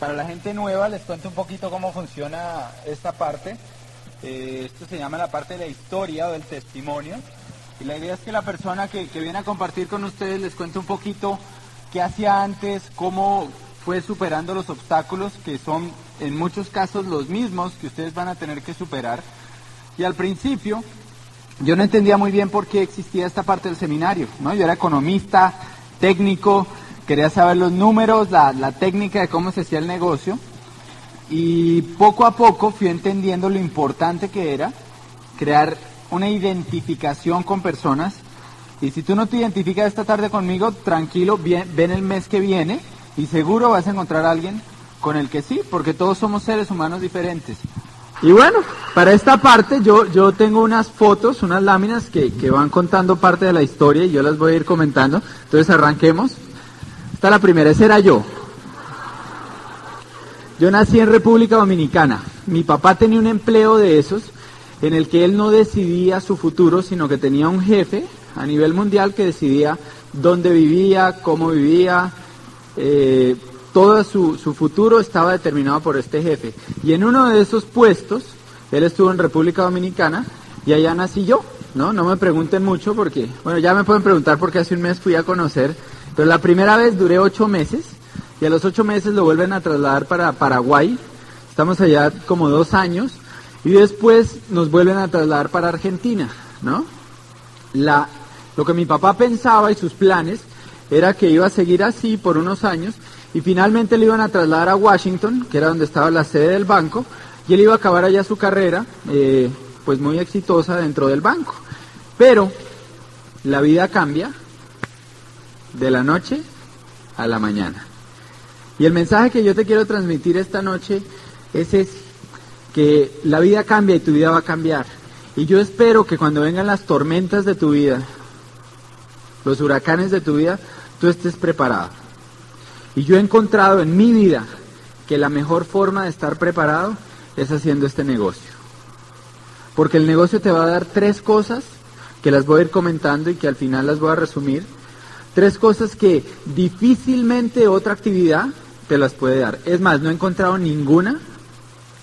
para la gente nueva les cuento un poquito cómo funciona esta parte. Esto se llama la parte de la historia o del testimonio. Y la idea es que la persona que viene a compartir con ustedes les cuente un poquito qué hacía antes, cómo fue superando los obstáculos, que son en muchos casos los mismos que ustedes van a tener que superar. Y al principio yo no entendía muy bien por qué existía esta parte del seminario, ¿no? Yo era economista, técnico, quería saber los números, la técnica de cómo se hacía el negocio, y poco a poco fui entendiendo lo importante que era crear una identificación con personas. Y si tú no te identificas esta tarde conmigo, tranquilo, ven el mes que viene y seguro vas a encontrar a alguien con el que sí, porque todos somos seres humanos diferentes. Y bueno, para esta parte yo tengo unas fotos, unas láminas que van contando parte de la historia y yo las voy a ir comentando. Entonces arranquemos. Esta es la primera, ese era yo. Yo nací en República Dominicana. Mi papá tenía un empleo de esos en el que él no decidía su futuro, sino que tenía un jefe a nivel mundial que decidía dónde vivía, cómo vivía, todo su futuro estaba determinado por este jefe. Y en uno de esos puestos, él estuvo en República Dominicana y allá nací yo, ¿no? No me pregunten mucho porque, bueno, ya me pueden preguntar porque hace un mes fui a conocer, pero la primera vez duré 8 meses y a los 8 meses lo vuelven a trasladar para Paraguay. Estamos allá como 2 años y después nos vuelven a trasladar para Argentina, ¿no? Lo que mi papá pensaba y sus planes era que iba a seguir así por unos años y finalmente le iban a trasladar a Washington, que era donde estaba la sede del banco, y él iba a acabar allá su carrera, pues muy exitosa dentro del banco. Pero la vida cambia de la noche a la mañana. Y el mensaje que yo te quiero transmitir esta noche es ese, que la vida cambia y tu vida va a cambiar. Y yo espero que cuando vengan las tormentas de tu vida, los huracanes de tu vida, tú estés preparado. Y yo he encontrado en mi vida que la mejor forma de estar preparado es haciendo este negocio. Porque el negocio te va a dar 3 cosas que las voy a ir comentando y que al final las voy a resumir. 3 cosas que difícilmente otra actividad te las puede dar. Es más, no he encontrado ninguna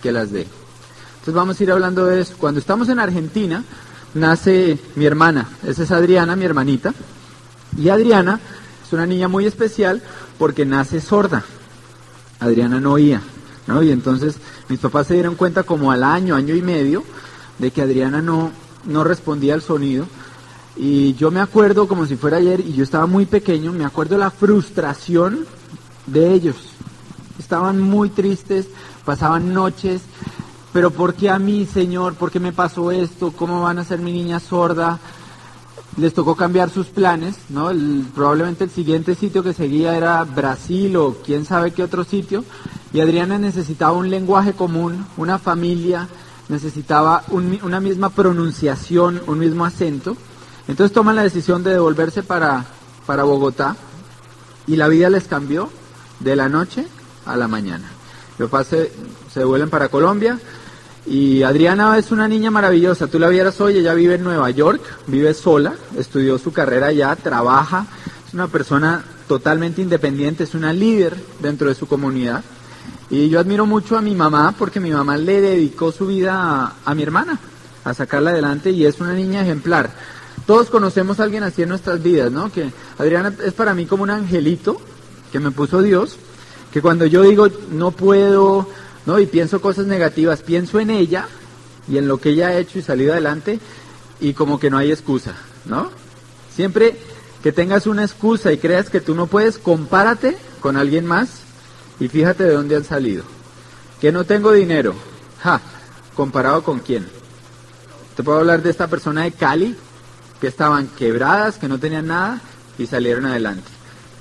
que las dé. Entonces vamos a ir hablando de eso. Cuando estamos en Argentina, nace mi hermana. Esa es Adriana, mi hermanita. Y Adriana es una niña muy especial porque nace sorda. Adriana no oía, ¿no? Y entonces mis papás se dieron cuenta como al año y medio, de que Adriana no respondía al sonido. Y yo me acuerdo como si fuera ayer, y yo estaba muy pequeño, me acuerdo la frustración de ellos. Estaban muy tristes, pasaban noches, pero ¿por qué a mí, Señor? ¿Por qué me pasó esto? ¿Cómo van a ser mi niña sorda? Les tocó cambiar sus planes, ¿no? Probablemente el siguiente sitio que seguía era Brasil o quién sabe qué otro sitio, y Adriana necesitaba un lenguaje común, una familia, necesitaba una misma pronunciación, un mismo acento. Entonces toman la decisión de devolverse para Bogotá, y la vida les cambió de la noche a la mañana. Los papás se devuelven para Colombia, y Adriana es una niña maravillosa. Tú la vieras hoy, ella vive en Nueva York, vive sola, estudió su carrera allá, trabaja, es una persona totalmente independiente, es una líder dentro de su comunidad. Y yo admiro mucho a mi mamá porque mi mamá le dedicó su vida a mi hermana, a sacarla adelante, y es una niña ejemplar. Todos conocemos a alguien así en nuestras vidas, ¿no? Que Adriana es para mí como un angelito que me puso Dios, que cuando yo digo no puedo, ¿no? Y pienso cosas negativas, pienso en ella y en lo que ella ha hecho y salido adelante, y como que no hay excusa, ¿no? Siempre que tengas una excusa y creas que tú no puedes, compárate con alguien más y fíjate de dónde han salido. Que no tengo dinero, ¿comparado con quién? Te puedo hablar de esta persona de Cali, que estaban quebradas, que no tenían nada y salieron adelante.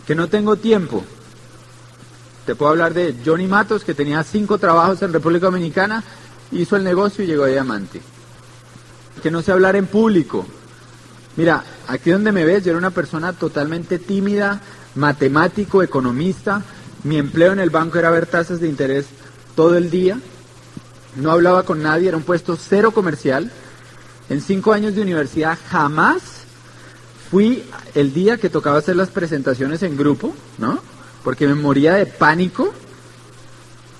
Que no tengo tiempo. Te puedo hablar de Johnny Matos, que tenía 5 trabajos en República Dominicana, hizo el negocio y llegó a diamante. Que no sé hablar en público. Mira, aquí donde me ves, yo era una persona totalmente tímida, matemático, economista. Mi empleo en el banco era ver tasas de interés todo el día. No hablaba con nadie, era un puesto cero comercial. En 5 años de universidad jamás fui el día que tocaba hacer las presentaciones en grupo, ¿no? Porque me moría de pánico.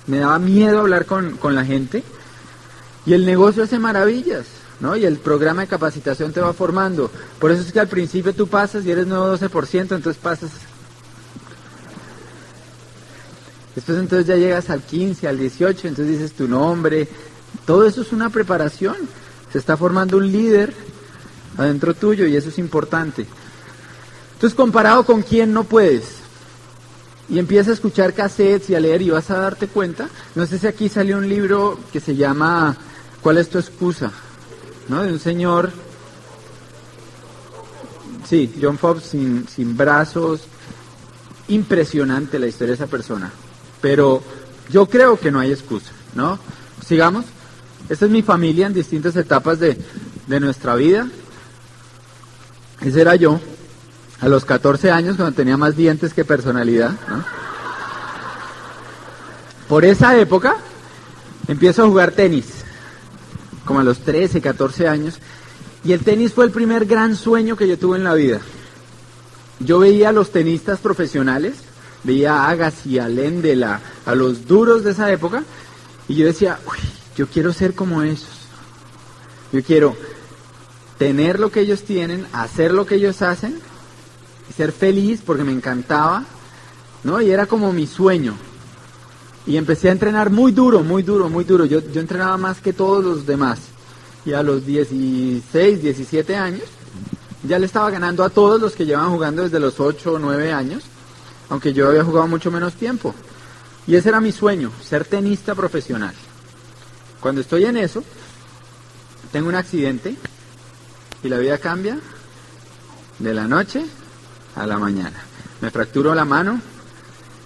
me daba miedo hablar con la gente. Y el negocio hace maravillas, ¿no? Y el programa de capacitación te va formando. Por eso es que al principio tú pasas y eres nuevo 12%, entonces pasas. Después entonces ya llegas al 15, al 18, entonces dices tu nombre. Todo eso es una preparación. Se está formando un líder adentro tuyo y eso es importante. Entonces, comparado con quién no puedes. Y empiezas a escuchar cassettes y a leer y vas a darte cuenta. No sé si aquí salió un libro que se llama ¿Cuál es tu excusa? ¿No? De un señor, sí, John Forbes, sin brazos. Impresionante la historia de esa persona. Pero yo creo que no hay excusa, ¿no? Sigamos. Esta es mi familia en distintas etapas de nuestra vida. Ese era yo, a los 14 años, cuando tenía más dientes que personalidad, ¿no? Por esa época, empiezo a jugar tenis, como a los 13, 14 años, y el tenis fue el primer gran sueño que yo tuve en la vida. Yo veía a los tenistas profesionales, veía a Agassi, a Lendl, a los duros de esa época, y yo decía, uy, yo quiero ser como esos. Yo quiero tener lo que ellos tienen, hacer lo que ellos hacen, y ser feliz porque me encantaba, ¿no? Y era como mi sueño. Y empecé a entrenar muy duro, muy duro, muy duro. Yo entrenaba más que todos los demás. Y a los 16, 17 años, ya le estaba ganando a todos los que llevaban jugando desde los 8 o 9 años, aunque yo había jugado mucho menos tiempo. Y ese era mi sueño, ser tenista profesional. Cuando estoy en eso, tengo un accidente y la vida cambia de la noche a la mañana. Me fracturo la mano,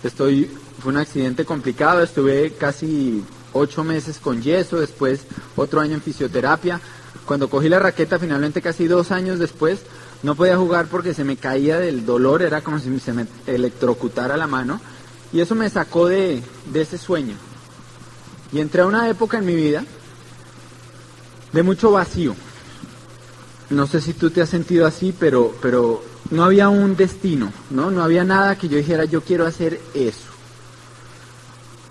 fue un accidente complicado, estuve casi 8 meses con yeso, después otro año en fisioterapia. Cuando cogí la raqueta, finalmente casi 2 años después, no podía jugar porque se me caía del dolor, era como si se me electrocutara la mano, y eso me sacó de ese sueño. Y entré a una época en mi vida de mucho vacío. No sé si tú te has sentido así, pero no había un destino, ¿no? No había nada que yo dijera, yo quiero hacer eso.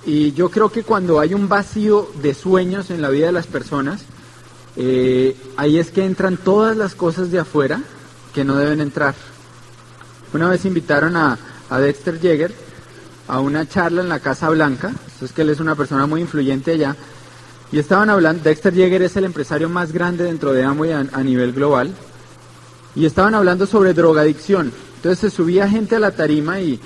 Y yo creo que cuando hay un vacío de sueños en la vida de las personas, ahí es que entran todas las cosas de afuera que no deben entrar. Una vez invitaron a Dexter Yeager a una charla en la Casa Blanca, es que él es una persona muy influyente allá, y estaban hablando, Dexter Yeager es el empresario más grande dentro de Amway a nivel global, y estaban hablando sobre drogadicción. Entonces se subía gente a la tarima y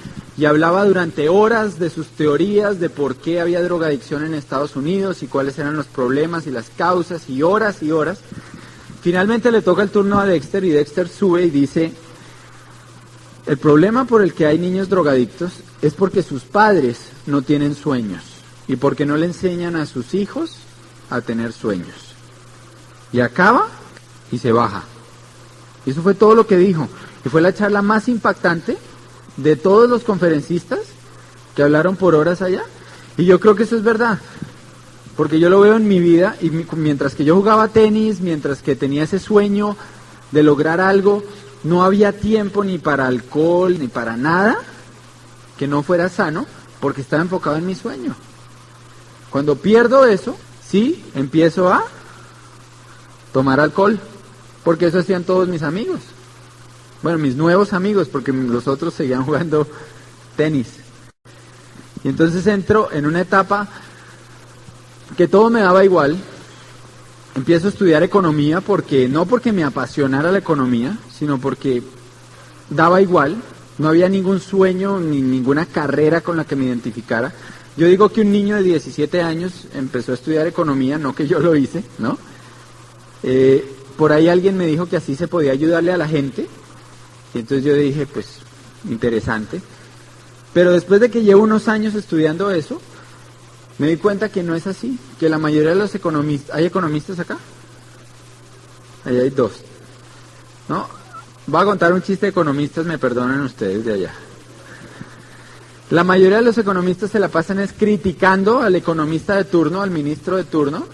hablaba durante horas de sus teorías de por qué había drogadicción en Estados Unidos y cuáles eran los problemas y las causas, y horas y horas. Finalmente le toca el turno a Dexter y Dexter sube y dice, el problema por el que hay niños drogadictos es porque sus padres no tienen sueños y porque no le enseñan a sus hijos a tener sueños. Y acaba y se baja. Y eso fue todo lo que dijo. Y fue la charla más impactante de todos los conferencistas que hablaron por horas allá. Y yo creo que eso es verdad. Porque yo lo veo en mi vida y mientras que yo jugaba tenis, mientras que tenía ese sueño de lograr algo, no había tiempo ni para alcohol, ni para nada que no fuera sano, porque estaba enfocado en mi sueño. Cuando pierdo eso, sí, empiezo a tomar alcohol, porque eso hacían todos mis amigos. Bueno, mis nuevos amigos, porque los otros seguían jugando tenis. Y entonces entro en una etapa que todo me daba igual. Empiezo a estudiar economía no porque me apasionara la economía, sino porque daba igual. No había ningún sueño ni ninguna carrera con la que me identificara. Yo digo que un niño de 17 años empezó a estudiar economía, no que yo lo hice, ¿no? Por ahí alguien me dijo que así se podía ayudarle a la gente. Y entonces yo dije, pues, interesante. Pero después de que llevo unos años estudiando eso, me di cuenta que no es así, que la mayoría de los economistas, ¿hay economistas acá? Ahí hay 2, ¿no? Voy a contar un chiste de economistas, me perdonan ustedes de allá. La mayoría de los economistas se la pasan es criticando al economista de turno, al ministro de turno,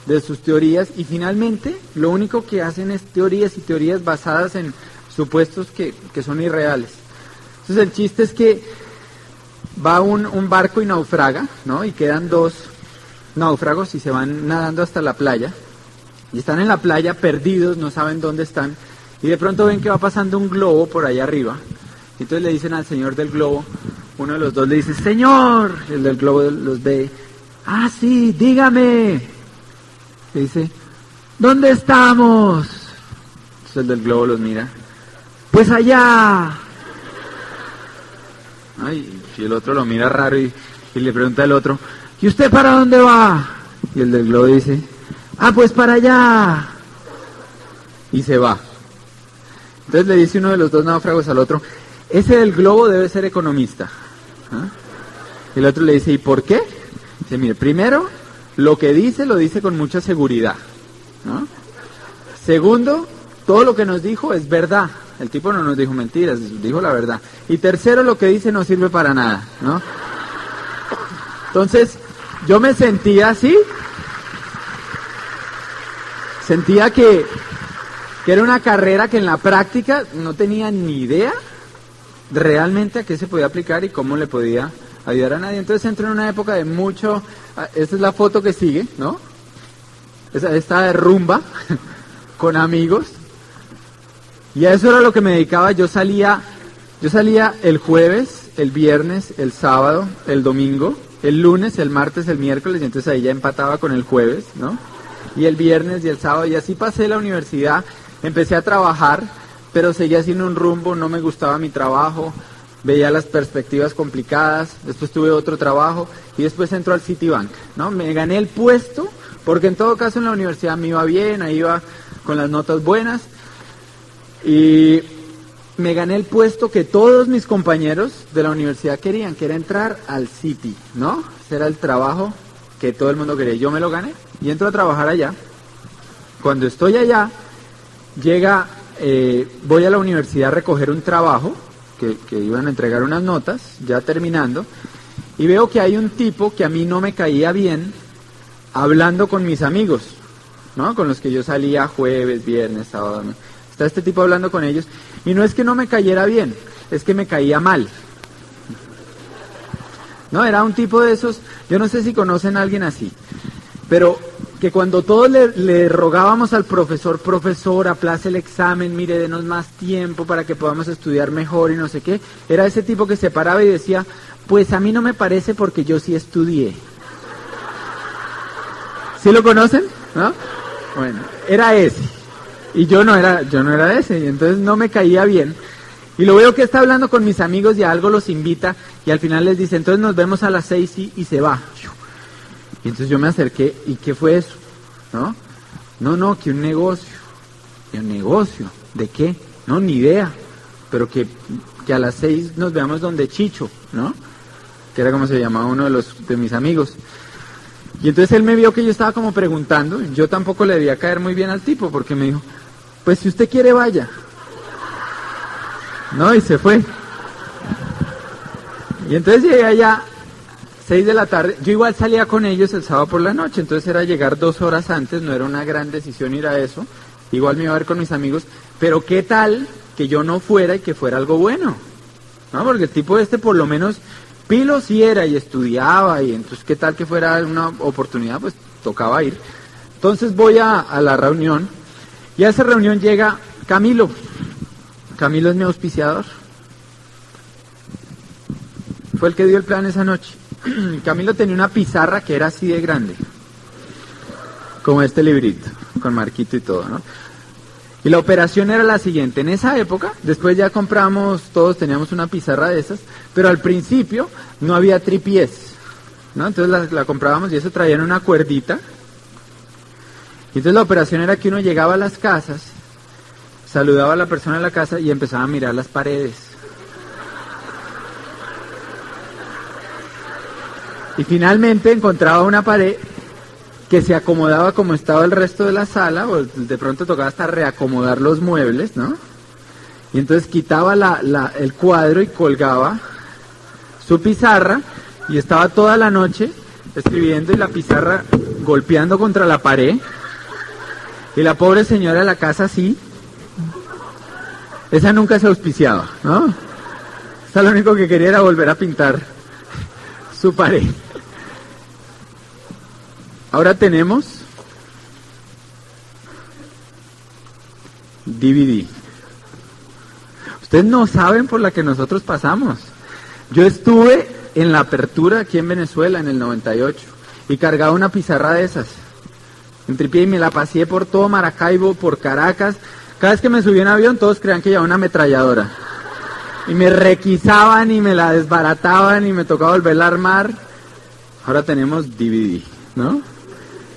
de sus teorías, y finalmente lo único que hacen es teorías y teorías basadas en supuestos que son irreales. Entonces el chiste es que va un barco y naufraga, ¿no? Y quedan dos náufragos y se van nadando hasta la playa. Y están en la playa perdidos, no saben dónde están. Y de pronto ven que va pasando un globo por allá arriba. Y entonces le dicen al señor del globo, uno de los dos le dice, ¡Señor! El del globo los ve. ¡Ah, sí! ¡Dígame! Le dice, ¿dónde estamos? Entonces el del globo los mira. ¡Pues allá! Ay, y el otro lo mira raro y le pregunta al otro, ¿y usted para dónde va? Y el del globo dice, ¡ah, pues para allá! Y se va. Entonces le dice uno de los dos náufragos al otro, ese del globo debe ser economista. ¿Ah? Y el otro le dice, ¿y por qué? Dice, mire, primero, lo que dice, lo dice con mucha seguridad, ¿no? Segundo, todo lo que nos dijo es verdad. El tipo no nos dijo mentiras, dijo la verdad. Y tercero, lo que dice no sirve para nada, ¿no? Entonces, yo me sentía así. Sentía que era una carrera que en la práctica no tenía ni idea realmente a qué se podía aplicar y cómo le podía ayudar a nadie. Entonces entro en una época de mucho... Esta es la foto que sigue, ¿no? Esta de rumba con amigos. Y a eso era lo que me dedicaba. Yo salía el jueves, el viernes, el sábado, el domingo, el lunes, el martes, el miércoles, y entonces ahí ya empataba con el jueves, ¿no? Y el viernes y el sábado, y así pasé la universidad. Empecé a trabajar, pero seguía sin un rumbo, no me gustaba mi trabajo, veía las perspectivas complicadas, después tuve otro trabajo y después entró al Citibank, ¿no? Me gané el puesto, porque en todo caso en la universidad me iba bien, ahí iba con las notas buenas, y me gané el puesto que todos mis compañeros de la universidad querían, que era entrar al Citi, ¿no? Ese era el trabajo que todo el mundo quería. Yo me lo gané y entro a trabajar allá. Cuando estoy allá, voy a la universidad a recoger un trabajo, que iban a entregar unas notas, ya terminando, y veo que hay un tipo que a mí no me caía bien, hablando con mis amigos, ¿no? Con los que yo salía jueves, viernes, sábado, ¿no? Está este tipo hablando con ellos, y no es que no me cayera bien, es que me caía mal. No, era un tipo de esos, yo no sé si conocen a alguien así, pero que cuando todos le rogábamos al profesor, aplace el examen, mire, denos más tiempo para que podamos estudiar mejor y no sé qué, era ese tipo que se paraba y decía, pues a mí no me parece porque yo sí estudié. ¿Sí lo conocen? ¿No? Bueno, era ese. Y yo no era ese, y entonces no me caía bien. Y lo veo que está hablando con mis amigos y a algo los invita, y al final les dice, entonces nos vemos a las 6 y se va. Y entonces yo me acerqué, ¿y qué fue eso? No, que un negocio. ¿Y un negocio? ¿De qué? No, ni idea. Pero que a las 6 nos veamos donde Chicho, ¿no? Que era como se llamaba uno de mis amigos. Y entonces él me vio que yo estaba como preguntando, yo tampoco le debía caer muy bien al tipo, porque me dijo, pues si usted quiere vaya. No, y se fue. Y entonces llegué allá, 6 de la tarde, yo igual salía con ellos el sábado por la noche, entonces era llegar 2 horas antes, no era una gran decisión ir a eso, igual me iba a ver con mis amigos, pero qué tal que yo no fuera y que fuera algo bueno, ¿no? Porque el tipo por lo menos pilo sí era y estudiaba, y entonces qué tal que fuera una oportunidad, pues tocaba ir. Entonces voy a la reunión, y a esa reunión llega Camilo. Camilo es mi auspiciador. Fue el que dio el plan esa noche. Camilo tenía una pizarra que era así de grande, como este librito, con marquito y todo, ¿no? Y la operación era la siguiente, en esa época, después ya compramos, todos teníamos una pizarra de esas, pero al principio no había tripiés, ¿no? Entonces la comprábamos y eso traían una cuerdita, y entonces la operación era que uno llegaba a las casas, saludaba a la persona en la casa y empezaba a mirar las paredes. Y finalmente encontraba una pared que se acomodaba como estaba el resto de la sala, o de pronto tocaba hasta reacomodar los muebles, ¿no? Y entonces quitaba el cuadro y colgaba su pizarra, y estaba toda la noche escribiendo y la pizarra golpeando contra la pared, y la pobre señora de la casa así, esa nunca se auspiciaba, ¿no? Esa lo único que quería era volver a pintar su pareja. Ahora tenemos DVD. Ustedes no saben por la que nosotros pasamos. Yo estuve en la apertura aquí en Venezuela en el 98 y cargaba una pizarra de esas en tripié y me la pasé por todo Maracaibo, por Caracas. Cada vez que me subí en avión todos creían que llevaba una ametralladora y me requisaban y me la desbarataban y me tocaba volverla a armar. Ahora tenemos DVD, ¿no?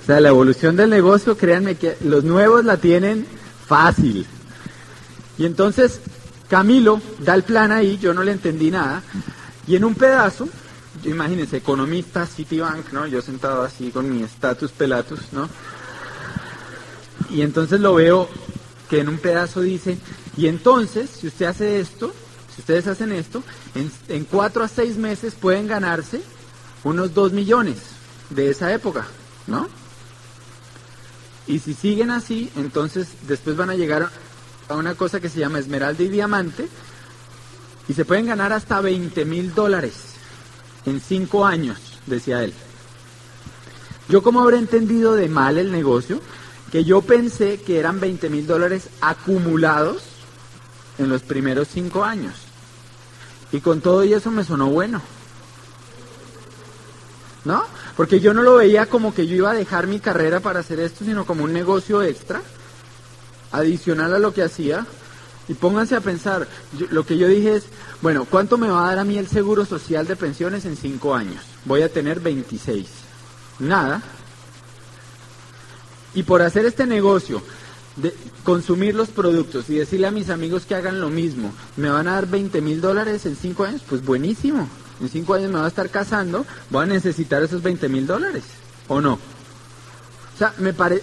O sea, la evolución del negocio, créanme que los nuevos la tienen fácil. Y entonces Camilo da el plan ahí, yo no le entendí nada, y en un pedazo, imagínense, economista, Citibank, ¿no? Yo sentado así con mi status pelatus, ¿no? Y entonces lo veo que en un pedazo dice, y entonces, si usted hace esto, si ustedes hacen esto, en 4 a 6 meses pueden ganarse unos 2 millones de esa época, ¿no? Y si siguen así, entonces después van a llegar a una cosa que se llama esmeralda y diamante, y se pueden ganar hasta $20,000 en 5 años, decía él. Yo como habré entendido de mal el negocio, que yo pensé que eran $20,000 acumulados en los primeros 5 años. Y con todo y eso me sonó bueno, ¿no? Porque yo no lo veía como que yo iba a dejar mi carrera para hacer esto, sino como un negocio extra, adicional a lo que hacía. Y pónganse a pensar, lo que yo dije es, bueno, ¿cuánto me va a dar a mí el seguro social de pensiones en 5 años? Voy a tener 26. Nada. Y por hacer este negocio, de consumir los productos y decirle a mis amigos que hagan lo mismo, ¿me van a dar $20,000 en 5 años? Pues buenísimo. En 5 años me voy a estar casando, voy a necesitar esos $20,000, ¿o no? O sea,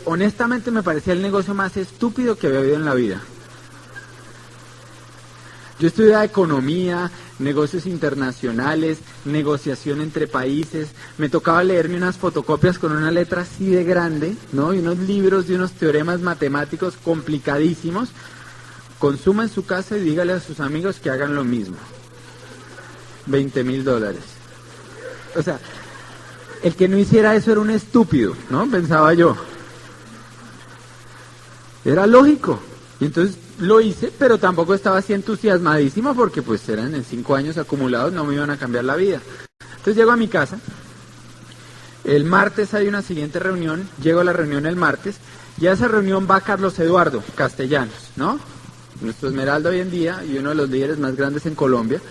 honestamente me parecía el negocio más estúpido que había habido en la vida. Yo estudiaba economía, negocios internacionales, negociación entre países, me tocaba leerme unas fotocopias con una letra así de grande, ¿no? Y unos libros de unos teoremas matemáticos complicadísimos. Consuma en su casa y dígale a sus amigos que hagan lo mismo. $20,000. O sea, el que no hiciera eso era un estúpido, ¿no? Pensaba yo. Era lógico. Y entonces lo hice, pero tampoco estaba así entusiasmadísimo porque pues eran en 5 años acumulados, no me iban a cambiar la vida. Entonces llego a mi casa, el martes hay una siguiente reunión, llego a la reunión el martes, y a esa reunión va Carlos Eduardo Castellanos, ¿no? Nuestro esmeralda hoy en día y uno de los líderes más grandes en Colombia.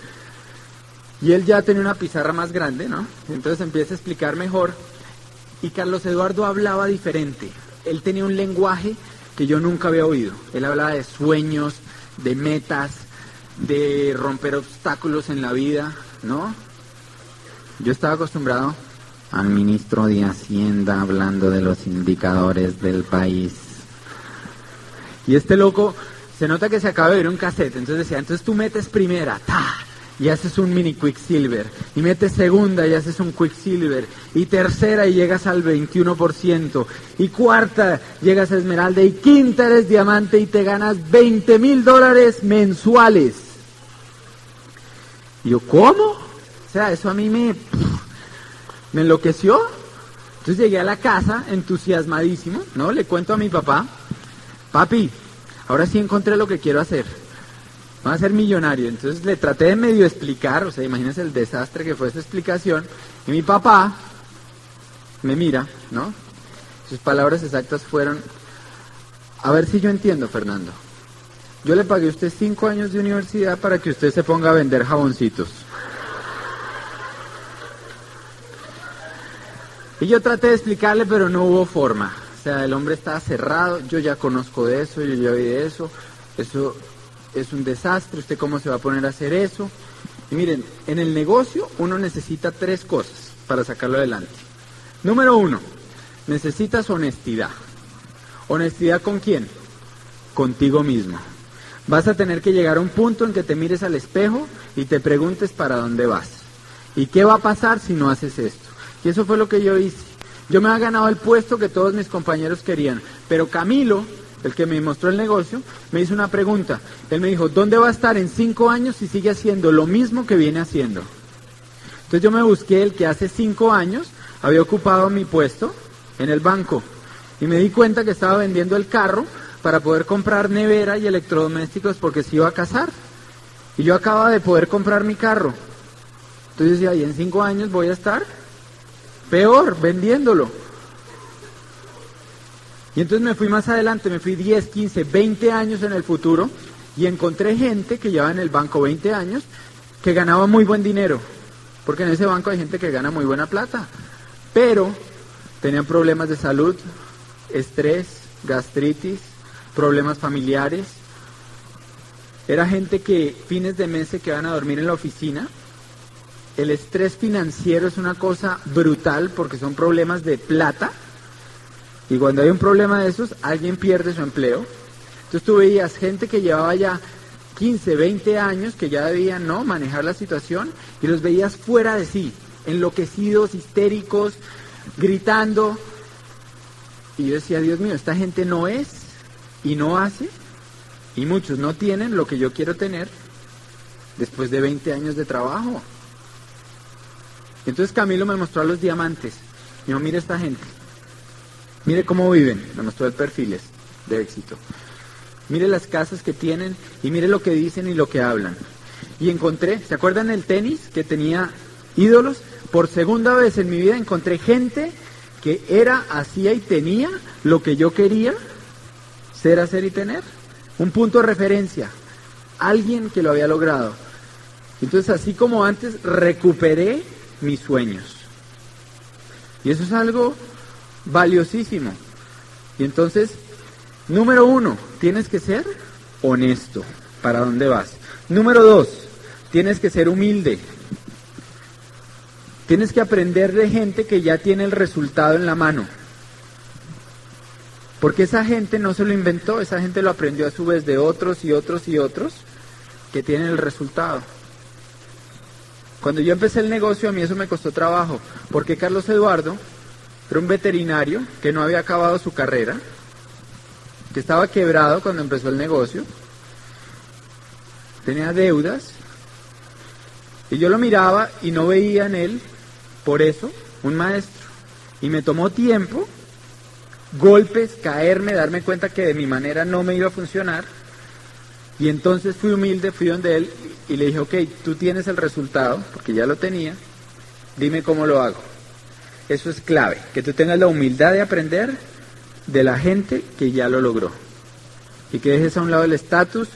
Y él ya tenía una pizarra más grande, ¿no? Entonces empieza a explicar mejor. Y Carlos Eduardo hablaba diferente. Él tenía un lenguaje que yo nunca había oído. Él hablaba de sueños, de metas, de romper obstáculos en la vida, ¿no? Yo estaba acostumbrado al ministro de Hacienda hablando de los indicadores del país. Y este loco, se nota que se acaba de ver un cassette. Entonces decía, entonces tú metes primera, ¡ta! Y haces un mini Quicksilver, y metes segunda y haces un Quicksilver, y tercera y llegas al 21%, y cuarta llegas a esmeralda, y quinta eres diamante y te ganas $20,000 mensuales. Y yo, ¿cómo? O sea, eso a mí me enloqueció. Entonces llegué a la casa entusiasmadísimo, ¿no? Le cuento a mi papá, papi, ahora sí encontré lo que quiero hacer. Va a ser millonario. Entonces le traté de medio explicar, o sea, imagínense el desastre que fue esa explicación, y mi papá me mira, ¿no? Sus palabras exactas fueron, a ver si yo entiendo, Fernando. Yo le pagué a usted 5 años de universidad para que usted se ponga a vender jaboncitos. Y yo traté de explicarle, pero no hubo forma. O sea, el hombre estaba cerrado, yo ya conozco de eso, yo ya vi de eso es un desastre, ¿usted cómo se va a poner a hacer eso? Y miren, en el negocio uno necesita 3 cosas para sacarlo adelante. Número 1, necesitas honestidad. ¿Honestidad con quién? Contigo mismo. Vas a tener que llegar a un punto en que te mires al espejo y te preguntes para dónde vas. ¿Y qué va a pasar si no haces esto? Y eso fue lo que yo hice. Yo me había ganado el puesto que todos mis compañeros querían, pero Camilo, el que me mostró el negocio, me hizo una pregunta. Él me dijo, ¿dónde va a estar en 5 años si sigue haciendo lo mismo que viene haciendo? Entonces yo me busqué el que hace 5 años había ocupado mi puesto en el banco y me di cuenta que estaba vendiendo el carro para poder comprar nevera y electrodomésticos porque se iba a casar. Y yo acababa de poder comprar mi carro. Entonces decía, y en 5 años voy a estar peor, vendiéndolo. Y entonces me fui más adelante, me fui 10, 15, 20 años en el futuro y encontré gente que llevaba en el banco 20 años que ganaba muy buen dinero. Porque en ese banco hay gente que gana muy buena plata. Pero tenían problemas de salud, estrés, gastritis, problemas familiares. Era gente que fines de mes se quedaban a dormir en la oficina. El estrés financiero es una cosa brutal porque son problemas de plata. Y cuando hay un problema de esos, alguien pierde su empleo. Entonces tú veías gente que llevaba ya 15, 20 años que ya debían no manejar la situación y los veías fuera de sí, enloquecidos, histéricos, gritando. Y yo decía, Dios mío, esta gente no es y no hace y muchos no tienen lo que yo quiero tener después de 20 años de trabajo. Entonces Camilo me mostró a los diamantes. Me dijo, mire esta gente, mire cómo viven. Me mostró el perfiles de éxito. Mire las casas que tienen y mire lo que dicen y lo que hablan. Y encontré, ¿se acuerdan el tenis que tenía ídolos? Por segunda vez en mi vida encontré gente que era, hacía y tenía lo que yo quería ser, hacer y tener. Un punto de referencia. Alguien que lo había logrado. Entonces, así como antes, recuperé mis sueños. Y eso es algo valiosísimo. Y entonces, número 1, tienes que ser honesto. ¿Para dónde vas? Número 2, tienes que ser humilde. Tienes que aprender de gente que ya tiene el resultado en la mano. Porque esa gente no se lo inventó, esa gente lo aprendió a su vez de otros y otros y otros que tienen el resultado. Cuando yo empecé el negocio a mí eso me costó trabajo, porque Carlos Eduardo era un veterinario que no había acabado su carrera, que estaba quebrado cuando empezó el negocio, tenía deudas, y yo lo miraba y no veía en él, por eso, un maestro. Y me tomó tiempo, golpes, caerme, darme cuenta que de mi manera no me iba a funcionar. Y entonces fui humilde, fui donde él y le dije, ok, tú tienes el resultado, porque ya lo tenía, dime cómo lo hago. Eso es clave, que tú tengas la humildad de aprender de la gente que ya lo logró. Y que dejes a un lado el estatus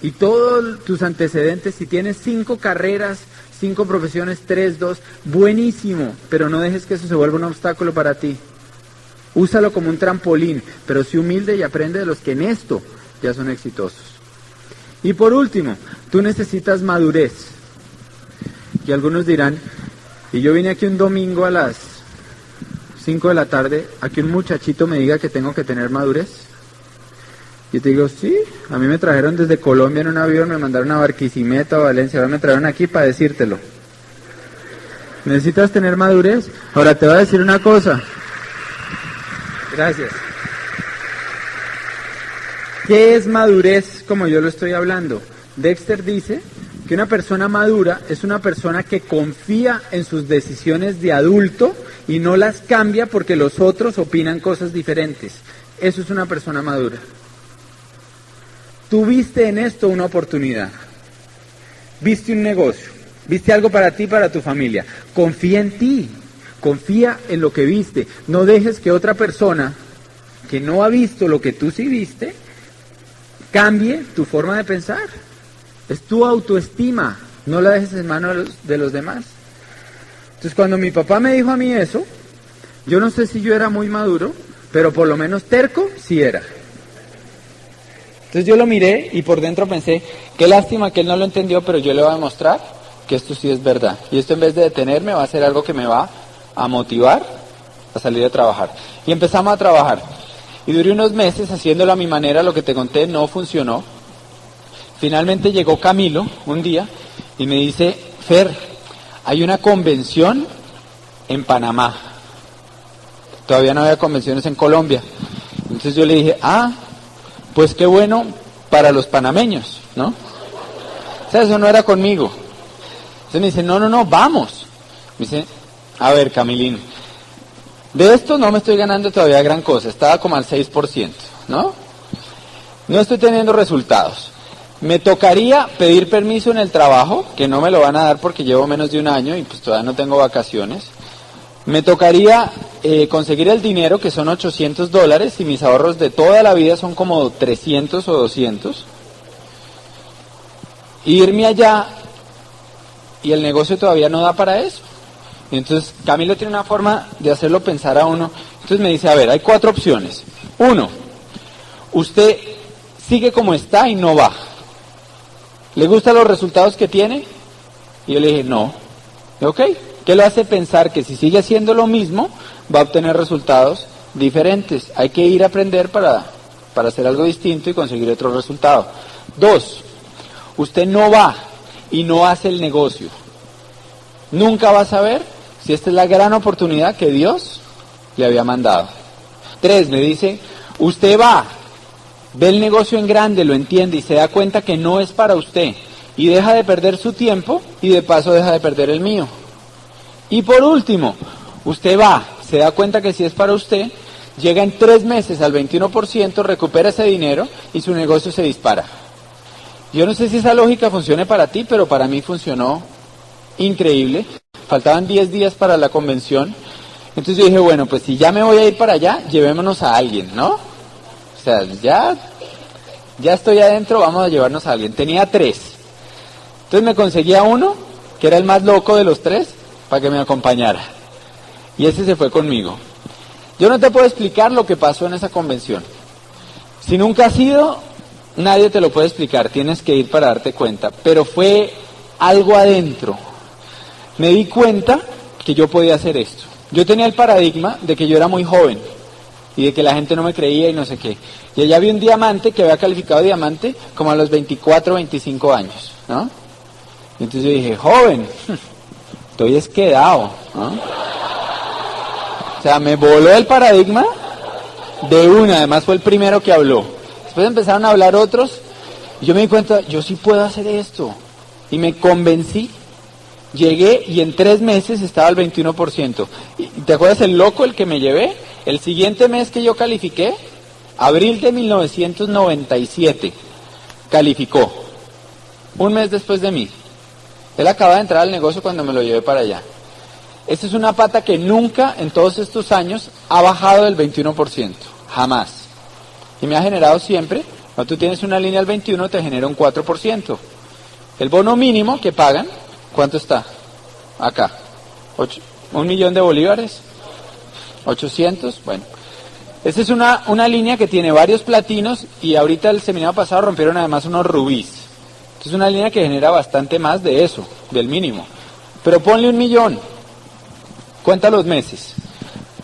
y todos tus antecedentes. Si tienes 5 carreras, 5 profesiones, 3, 2, buenísimo, pero no dejes que eso se vuelva un obstáculo para ti. Úsalo como un trampolín, pero sé humilde y aprende de los que en esto ya son exitosos. Y por último, tú necesitas madurez. Y algunos dirán, y yo vine aquí un domingo a las 5 de la tarde, a que un muchachito me diga que tengo que tener madurez. Yo te digo, sí, a mí me trajeron desde Colombia en un avión, me mandaron a Barquisimeto, a Valencia, ahora me trajeron aquí para decírtelo. ¿Necesitas tener madurez? Ahora te voy a decir una cosa. Gracias. ¿Qué es madurez como yo lo estoy hablando? Dexter dice que una persona madura es una persona que confía en sus decisiones de adulto y no las cambia porque los otros opinan cosas diferentes. Eso es una persona madura. Tú viste en esto una oportunidad, viste un negocio, viste algo para ti, para tu familia. Confía en ti, confía en lo que viste. No dejes que otra persona que no ha visto lo que tú sí viste, cambie tu forma de pensar. Es tu autoestima, no la dejes en manos de los demás. Entonces cuando mi papá me dijo a mí eso, yo no sé si yo era muy maduro, pero por lo menos terco sí era. Entonces yo lo miré y por dentro pensé, qué lástima que él no lo entendió, pero yo le voy a demostrar que esto sí es verdad. Y esto en vez de detenerme va a ser algo que me va a motivar a salir a trabajar. Y empezamos a trabajar. Y duré unos meses haciéndolo a mi manera, lo que te conté no funcionó. Finalmente llegó Camilo un día y me dice, Fer, hay una convención en Panamá. Todavía no había convenciones en Colombia. Entonces yo le dije, pues qué bueno para los panameños, ¿no? O sea, eso no era conmigo. Entonces me dice, no, vamos. Me dice, a ver, Camilín, de esto no me estoy ganando todavía gran cosa, estaba como al 6%, ¿no? No estoy teniendo resultados. Me tocaría pedir permiso en el trabajo, que no me lo van a dar porque llevo menos de un año y pues todavía no tengo vacaciones. Me tocaría conseguir el dinero, que son $800, y mis ahorros de toda la vida son como 300 o 200. Irme allá, y el negocio todavía no da para eso. Y entonces Camilo tiene una forma de hacerlo pensar a uno. Entonces me dice, a ver, hay 4 opciones. 1, usted sigue como está y no va. ¿Le gustan los resultados que tiene? Y yo le dije, no. Ok, ¿qué lo hace pensar que si sigue haciendo lo mismo, va a obtener resultados diferentes? Hay que ir a aprender para hacer algo distinto y conseguir otro resultado. 2, usted no va y no hace el negocio. Nunca va a saber si esta es la gran oportunidad que Dios le había mandado. 3, me dice, usted va, ve el negocio en grande, lo entiende y se da cuenta que no es para usted. Y deja de perder su tiempo y de paso deja de perder el mío. Y por último, usted va, se da cuenta que si es para usted, llega en 3 meses al 21%, recupera ese dinero y su negocio se dispara. Yo no sé si esa lógica funcione para ti, pero para mí funcionó increíble. Faltaban 10 días para la convención. Entonces yo dije, bueno, pues si ya me voy a ir para allá, llevémonos a alguien, ¿no? O sea, ya estoy adentro, vamos a llevarnos a alguien. Tenía 3. Entonces me conseguía uno, que era el más loco de los 3, para que me acompañara. Y ese se fue conmigo. Yo no te puedo explicar lo que pasó en esa convención. Si nunca has ido, nadie te lo puede explicar, tienes que ir para darte cuenta. Pero fue algo adentro. Me di cuenta que yo podía hacer esto. Yo tenía el paradigma de que yo era muy joven y de que la gente no me creía y no sé qué. Y allá había un diamante que había calificado diamante como a los 24, 25 años, ¿no? Y entonces yo dije, joven, estoy esquedado, ¿no? O sea, me voló el paradigma de una, además fue el primero que habló. Después empezaron a hablar otros y yo me di cuenta, yo sí puedo hacer esto. Y me convencí. Llegué y en 3 meses estaba al 21%. ¿Y te acuerdas el loco el que me llevé? El siguiente mes que yo califiqué, abril de 1997, calificó. Un mes después de mí. Él acaba de entrar al negocio cuando me lo llevé para allá. Esta es una pata que nunca en todos estos años ha bajado del 21%. Jamás. Y me ha generado siempre, cuando tú tienes una línea al 21 te genera un 4%. El bono mínimo que pagan, ¿cuánto está? Acá. 1.000.000 de bolívares. 800. Bueno. Esa es una línea que tiene varios platinos y ahorita el seminario pasado rompieron además unos rubíes. Es una línea que genera bastante más de eso, del mínimo. Pero ponle 1.000.000. Cuenta los meses.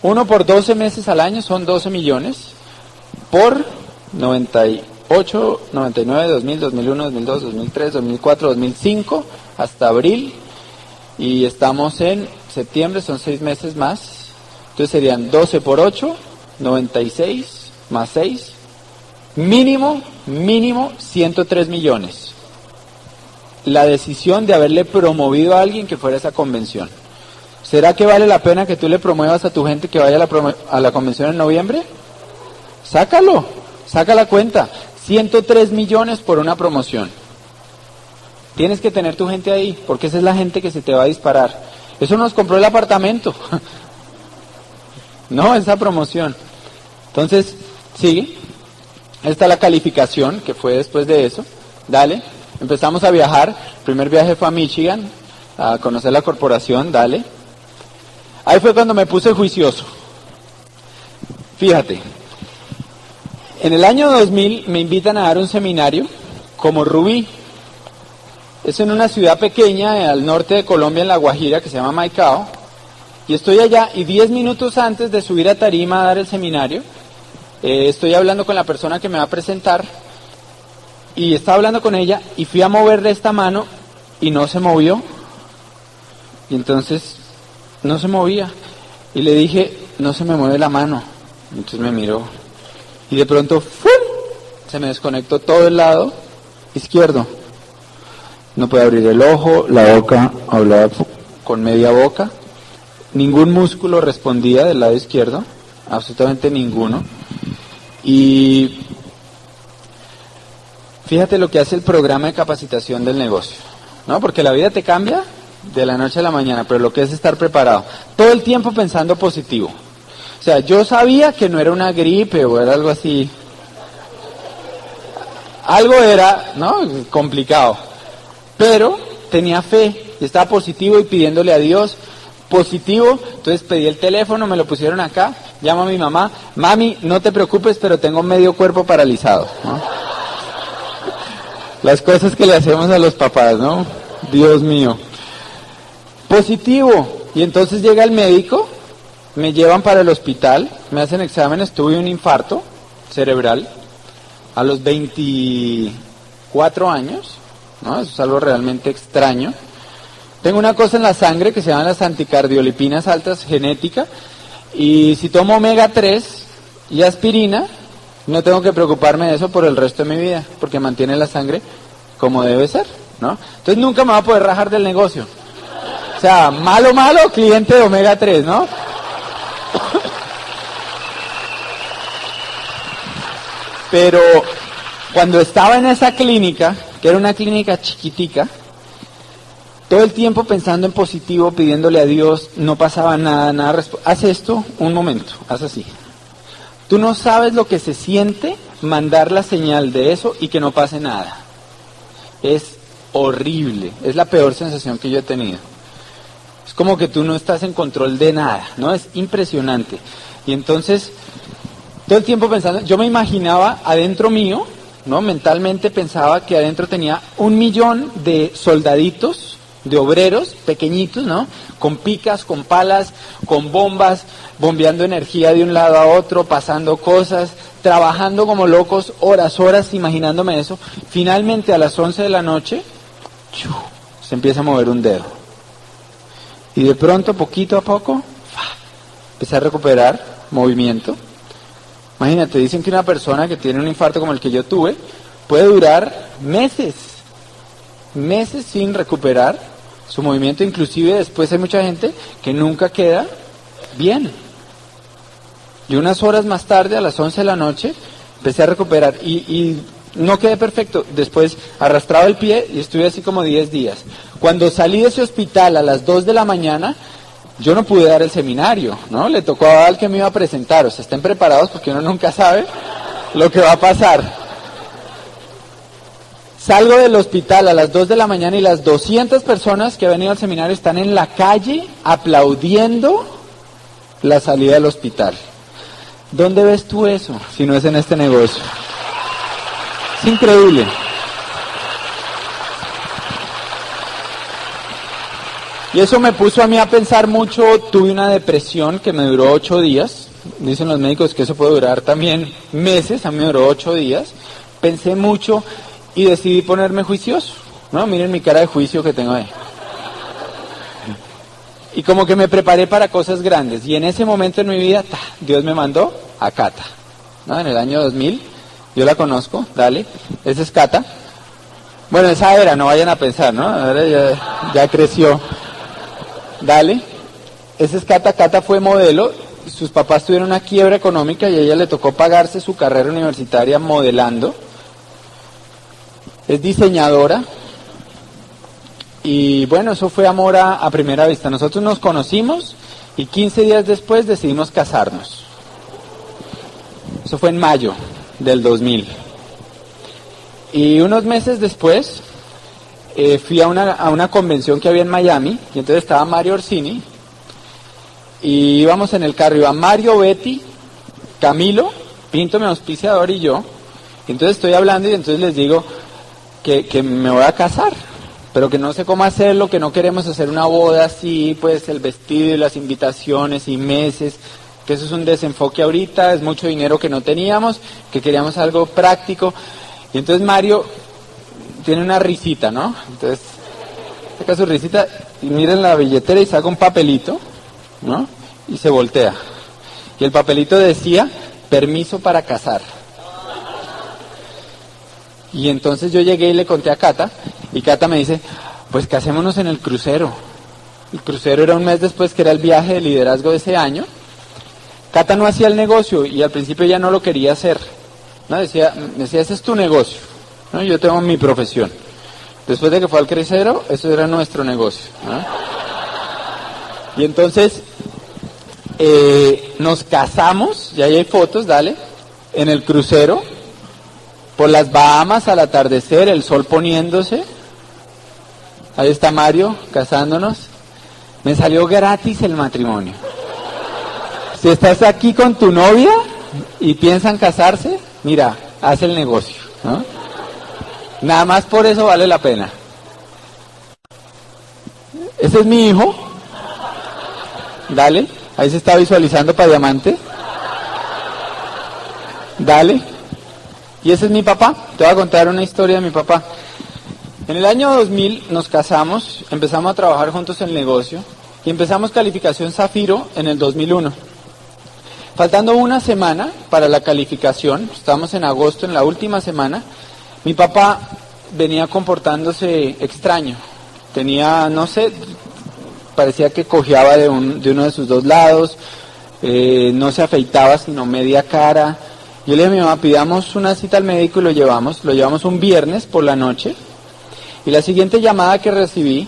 1 por 12 meses al año son 12 millones. Por 98, 99, 2000, 2001, 2002, 2003, 2004, 2005, hasta abril. Y estamos en septiembre, son 6 meses más. Entonces serían 12 por 8, 96, más 6. Mínimo 103 millones. La decisión de haberle promovido a alguien que fuera a esa convención. ¿Será que vale la pena que tú le promuevas a tu gente que vaya a la convención en noviembre? Sácalo, saca la cuenta. 103 millones por una promoción. Tienes que tener tu gente ahí, porque esa es la gente que se te va a disparar. Eso nos compró el apartamento. No, esa promoción. Entonces, sigue. Esta es la calificación que fue después de eso. Dale. Empezamos a viajar. El primer viaje fue a Michigan, a conocer la corporación. Dale. Ahí fue cuando me puse juicioso. Fíjate. En el año 2000 me invitan a dar un seminario como Rubí. Es en una ciudad pequeña al norte de Colombia, en La Guajira, que se llama Maicao. Y estoy allá y 10 minutos antes de subir a tarima a dar el seminario, estoy hablando con la persona que me va a presentar. Y estaba hablando con ella y fui a moverle esta mano y no se movió. Y entonces no se movía. Y le dije, no se me mueve la mano. Entonces me miró. Y de pronto, ¡fum!, se me desconectó todo el lado izquierdo. No puede abrir el ojo, la boca, hablaba con media boca. ningún músculo respondía del lado izquierdo, absolutamente ninguno. Y fíjate lo que hace el programa de capacitación del negocio, ¿no? Porque la vida te cambia de la noche a la mañana, pero lo que es estar preparado, todo el tiempo pensando positivo. O sea, yo sabía que no era una gripe o era algo así, algo era, ¿no? Complicado, pero tenía fe y estaba positivo y pidiéndole a Dios positivo. Entonces pedí el teléfono, me lo pusieron acá, llamo a mi mamá, mami, no te preocupes, pero tengo medio cuerpo paralizado, ¿no? Las cosas que le hacemos a los papás, ¿no? Dios mío. Positivo. Y entonces llega el médico, me llevan para el hospital, me hacen exámenes, tuve un infarto cerebral a los 24 años, ¿no? Eso es algo realmente extraño. Tengo una cosa en la sangre que se llaman las anticardiolipinas altas genética, y si tomo omega 3 y aspirina, no tengo que preocuparme de eso por el resto de mi vida, porque mantiene la sangre como debe ser, ¿no? Entonces nunca me va a poder rajar del negocio. O sea, malo, cliente de omega 3, ¿no? Pero cuando estaba en esa clínica, que era una clínica chiquitica, todo el tiempo pensando en positivo, pidiéndole a Dios, no pasaba nada. Haz esto un momento, haz así. Tú no sabes lo que se siente mandar la señal de eso y que no pase nada. Es horrible, es la peor sensación que yo he tenido. Es como que tú no estás en control de nada, ¿no? Es impresionante. Y entonces, todo el tiempo pensando, yo me imaginaba adentro mío, ¿no? Mentalmente pensaba que adentro tenía 1.000.000 de soldaditos, de obreros pequeñitos, ¿no? Con picas, con palas, con bombas, bombeando energía de un lado a otro, pasando cosas, trabajando como locos, horas, imaginándome eso. Finalmente a las 11 de la noche, se empieza a mover un dedo. Y de pronto, poquito a poco, empecé a recuperar movimiento. Imagínate, dicen que una persona que tiene un infarto como el que yo tuve, puede durar meses sin recuperar su movimiento. Inclusive después hay mucha gente que nunca queda bien. Y unas horas más tarde, a las 11 de la noche, empecé a recuperar y no quedé perfecto. Después arrastraba el pie y estuve así como 10 días. Cuando salí de ese hospital a las 2 de la mañana, yo no pude dar el seminario, ¿no? Le tocó al que me iba a presentar. O sea, estén preparados porque uno nunca sabe lo que va a pasar. Salgo del hospital a las 2 de la mañana y las 200 personas que han venido al seminario están en la calle aplaudiendo la salida del hospital. ¿Dónde ves tú eso si no es en este negocio? Es increíble. Y eso me puso a mí a pensar mucho. Tuve una depresión que me duró 8 días. Dicen los médicos que eso puede durar también meses. A mí me duró 8 días. Pensé mucho y decidí ponerme juicioso, ¿no? Miren mi cara de juicio que tengo ahí. Y como que me preparé para cosas grandes. Y en ese momento en mi vida, Dios me mandó a Cata, ¿no? En el año 2000, yo la conozco, dale, esa es Cata. Bueno, esa era, no vayan a pensar, ¿no? Ahora ya creció. Dale, esa es Cata. Cata fue modelo, sus papás tuvieron una quiebra económica y a ella le tocó pagarse su carrera universitaria modelando. Es diseñadora y bueno, eso fue amor a primera vista. Nosotros nos conocimos y 15 días después decidimos casarnos. Eso fue en mayo del 2000. Y unos meses después fui a una convención que había en Miami y entonces estaba Mario Orsini y íbamos en el carro, iba Mario, Betty, Camilo, Pinto, mi auspiciador, y yo. Y entonces estoy hablando y entonces les digo que me voy a casar, pero que no sé cómo hacerlo, que no queremos hacer una boda así, pues el vestido y las invitaciones y meses, que eso es un desenfoque ahorita, es mucho dinero que no teníamos, que queríamos algo práctico. Y entonces Mario tiene una risita, ¿no? Entonces saca su risita y mira en la billetera y saca un papelito, ¿no? Y se voltea. Y el papelito decía, permiso para casar. Y entonces yo llegué y le conté a Cata, y Cata me dice, pues casémonos en el crucero. El crucero era un mes después, que era el viaje de liderazgo de ese año. Cata no hacía el negocio y al principio ya no lo quería hacer, ¿no? Me decía, ese es tu negocio, ¿no? Yo tengo mi profesión. Después de que fue al crucero, eso era nuestro negocio, ¿no? Y entonces nos casamos, y ahí hay fotos, dale, en el crucero, por las Bahamas al atardecer, el sol poniéndose. Ahí está Mario, casándonos. Me salió gratis el matrimonio. Si estás aquí con tu novia y piensan casarse, mira, haz el negocio, ¿no? Nada más por eso vale la pena. Ese es mi hijo. Dale, ahí se está visualizando para diamante. Dale. Y ese es mi papá. Te voy a contar una historia de mi papá. En el año 2000 nos casamos, empezamos a trabajar juntos en el negocio y empezamos calificación Zafiro en el 2001. Faltando una semana para la calificación, estamos en agosto, en la última semana, mi papá venía comportándose extraño. Tenía, no sé, parecía que cojeaba de uno de sus dos lados, no se afeitaba sino media cara. Yo le dije a mi mamá, pidamos una cita al médico y lo llevamos un viernes por la noche. Y la siguiente llamada que recibí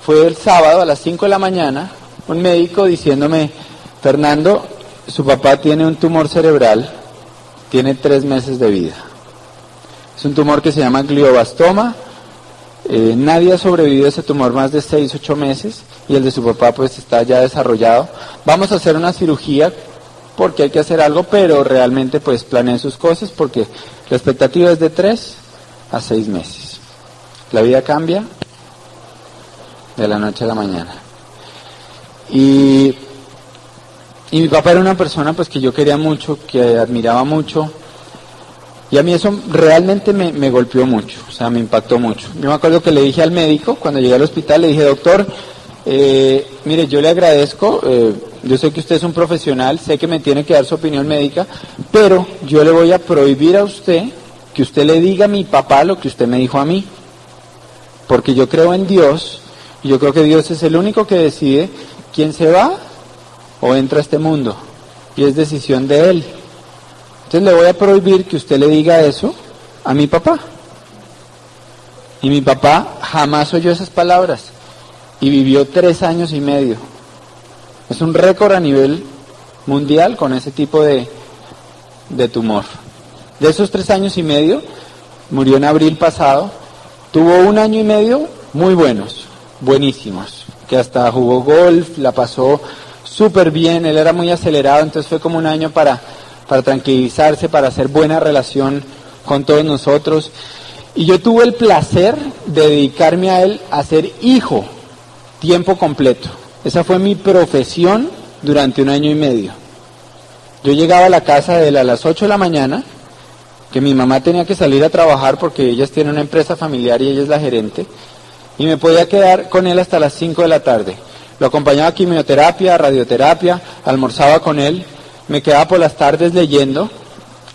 fue el sábado a las 5 de la mañana, un médico diciéndome, Fernando, su papá tiene un tumor cerebral, tiene 3 meses de vida. Es un tumor que se llama glioblastoma, nadie ha sobrevivido a ese tumor más de 6-8 meses y el de su papá pues está ya desarrollado. Vamos a hacer una cirugía porque hay que hacer algo, pero realmente pues planeen sus cosas porque la expectativa es de 3 a 6 meses. La vida cambia de la noche a la mañana. Y mi papá era una persona pues que yo quería mucho, que admiraba mucho, y a mí eso realmente me golpeó mucho, o sea, me impactó mucho. Yo me acuerdo que le dije al médico, cuando llegué al hospital, le dije, doctor, mire, yo le agradezco, yo sé que usted es un profesional, sé que me tiene que dar su opinión médica, pero yo le voy a prohibir a usted que usted le diga a mi papá lo que usted me dijo a mí, porque yo creo en Dios, y yo creo que Dios es el único que decide quién se va o entra a este mundo, y es decisión de Él. Entonces le voy a prohibir que usted le diga eso a mi papá. Y mi papá jamás oyó esas palabras, y vivió 3 años y medio. Es un récord a nivel mundial con ese tipo de tumor. De esos 3 años y medio, murió en abril pasado, tuvo 1 año y medio muy buenos, buenísimos, que hasta jugó golf, la pasó súper bien, él era muy acelerado, entonces fue como 1 año para tranquilizarse, para hacer buena relación con todos nosotros. Y yo tuve el placer de dedicarme a él a ser hijo, tiempo completo. Esa fue mi profesión durante 1 año y medio. Yo llegaba a la casa de él a las 8 de la mañana, que mi mamá tenía que salir a trabajar porque ellas tienen una empresa familiar y ella es la gerente, y me podía quedar con él hasta las 5 de la tarde. Lo acompañaba a quimioterapia, radioterapia, almorzaba con él, me quedaba por las tardes leyendo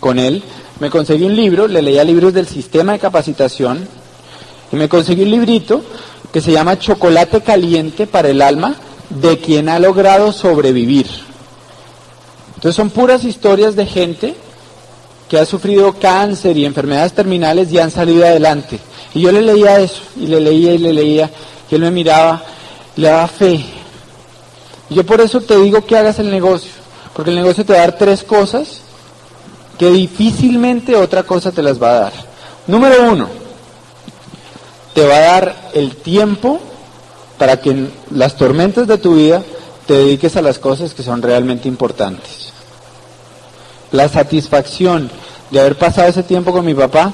con él, me conseguí un libro, le leía libros del sistema de capacitación, y me conseguí un librito que se llama Chocolate Caliente para el Alma, de quien ha logrado sobrevivir. Entonces son puras historias de gente que ha sufrido cáncer y enfermedades terminales y han salido adelante. Y yo le leía eso, y le leía, y él me miraba, y le daba fe. Y yo por eso te digo que hagas el negocio, porque el negocio te va a dar 3 cosas que difícilmente otra cosa te las va a dar. Número 1, te va a dar el tiempo para que en las tormentas de tu vida te dediques a las cosas que son realmente importantes. La satisfacción de haber pasado ese tiempo con mi papá,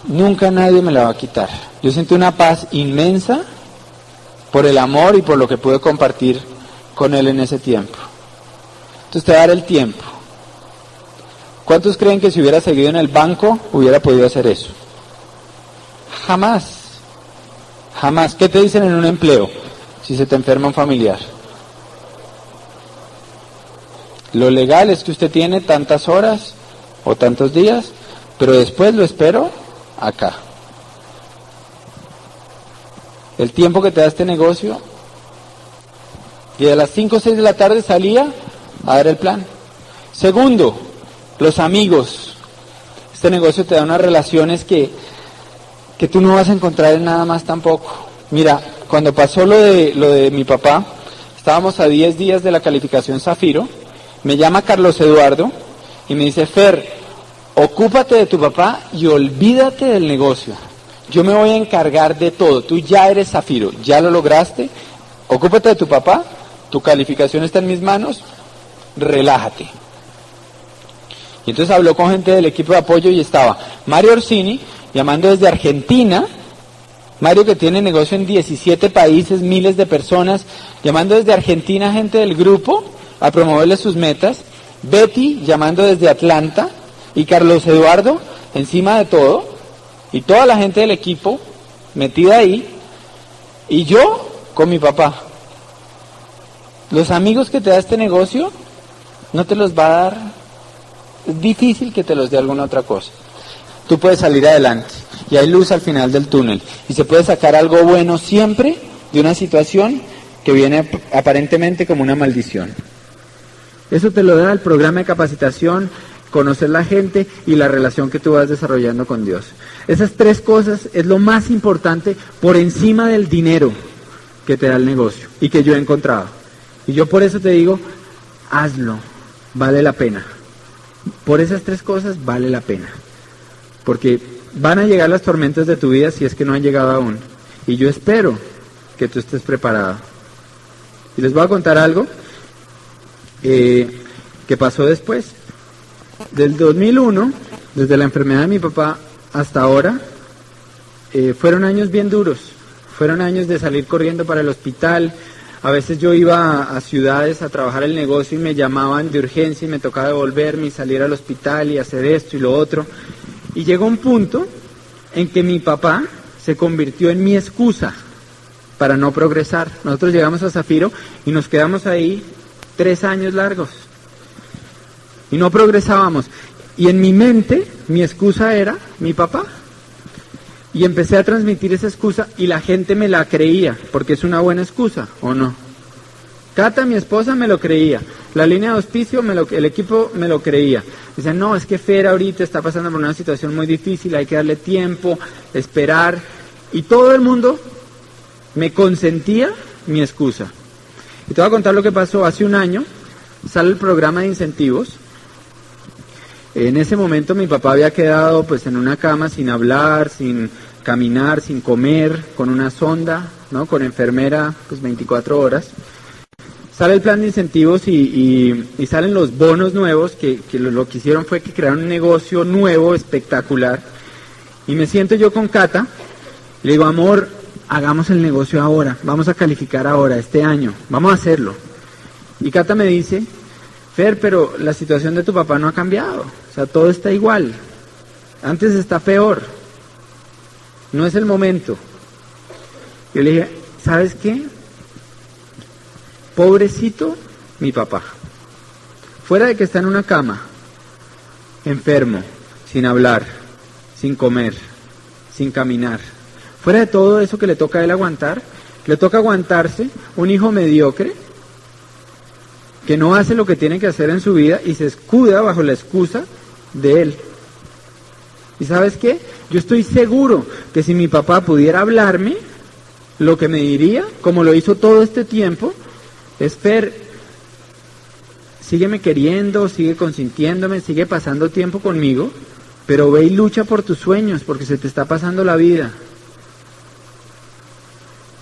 nunca nadie me la va a quitar. Yo sentí una paz inmensa por el amor y por lo que pude compartir con él en ese tiempo. Entonces te va a dar el tiempo. ¿Cuántos creen que si hubiera seguido en el banco hubiera podido hacer eso? Jamás. Jamás. ¿Qué te dicen en un empleo si se te enferma un familiar? Lo legal es que usted tiene tantas horas o tantos días, pero después lo espero acá. El tiempo que te da este negocio Y a las 5 o 6 de la tarde salía a dar el plan. Segundo, los amigos. Este negocio te da unas relaciones que tú no vas a encontrar en nada más tampoco. Mira, cuando pasó lo de mi papá, estábamos a 10 días de la calificación Zafiro, me llama Carlos Eduardo y me dice, Fer, ocúpate de tu papá y olvídate del negocio. Yo me voy a encargar de todo, tú ya eres Zafiro, ya lo lograste, ocúpate de tu papá, tu calificación está en mis manos, relájate. Y entonces habló con gente del equipo de apoyo y estaba Mario Orsini, llamando desde Argentina, Mario que tiene negocio en 17 países, miles de personas, llamando desde Argentina gente del grupo a promoverle sus metas, Betty llamando desde Atlanta y Carlos Eduardo encima de todo y toda la gente del equipo metida ahí y yo con mi papá. Los amigos que te da este negocio no te los va a dar, es difícil que te los dé alguna otra cosa. Tú puedes salir adelante y hay luz al final del túnel y se puede sacar algo bueno siempre de una situación que viene aparentemente como una maldición. Eso te lo da el programa de capacitación, conocer la gente y la relación que tú vas desarrollando con Dios. Esas tres cosas es lo más importante por encima del dinero que te da el negocio y que yo he encontrado. Y yo por eso te digo, hazlo, vale la pena. Por esas tres cosas vale la pena. Porque van a llegar las tormentas de tu vida si es que no han llegado aún. Y yo espero que tú estés preparado. Y les voy a contar algo que pasó después. Del 2001, desde la enfermedad de mi papá hasta ahora, fueron años bien duros. Fueron años de salir corriendo para el hospital. A veces yo iba a ciudades a trabajar el negocio y me llamaban de urgencia y me tocaba devolverme y salir al hospital y hacer esto y lo otro. Y llegó un punto en que mi papá se convirtió en mi excusa para no progresar. Nosotros llegamos a Zafiro y nos quedamos ahí 3 años largos. Y no progresábamos. Y en mi mente, mi excusa era mi papá. Y empecé a transmitir esa excusa y la gente me la creía, porque es una buena excusa, ¿o no? Cata, mi esposa, me lo creía. La línea de auspicio, el equipo me lo creía. Dicen, no, es que Fer ahorita está pasando por una situación muy difícil, hay que darle tiempo, esperar. Y todo el mundo me consentía mi excusa. Y te voy a contar lo que pasó. Hace un año sale el programa de incentivos. En ese momento mi papá había quedado pues en una cama sin hablar, sin caminar, sin comer, con una sonda, ¿no? Con enfermera pues 24 horas. Sale el plan de incentivos y salen los bonos nuevos que lo que hicieron fue que crearon un negocio nuevo, espectacular. Y me siento yo con Cata y le digo, amor, hagamos el negocio ahora, vamos a calificar ahora, este año, vamos a hacerlo. Y Cata me dice, Fer, pero la situación de tu papá no ha cambiado, o sea, todo está igual, antes está peor, no es el momento. Yo le dije, ¿sabes qué? Pobrecito mi papá, fuera de que está en una cama, enfermo, sin hablar, sin comer, sin caminar, fuera de todo eso que le toca a él aguantar, le toca aguantarse un hijo mediocre, que no hace lo que tiene que hacer en su vida y se escuda bajo la excusa de él. ¿Y sabes qué? Yo estoy seguro que si mi papá pudiera hablarme, lo que me diría, como lo hizo todo este tiempo, es Fer, sígueme queriendo, sigue consintiéndome, sigue pasando tiempo conmigo, pero ve y lucha por tus sueños, porque se te está pasando la vida.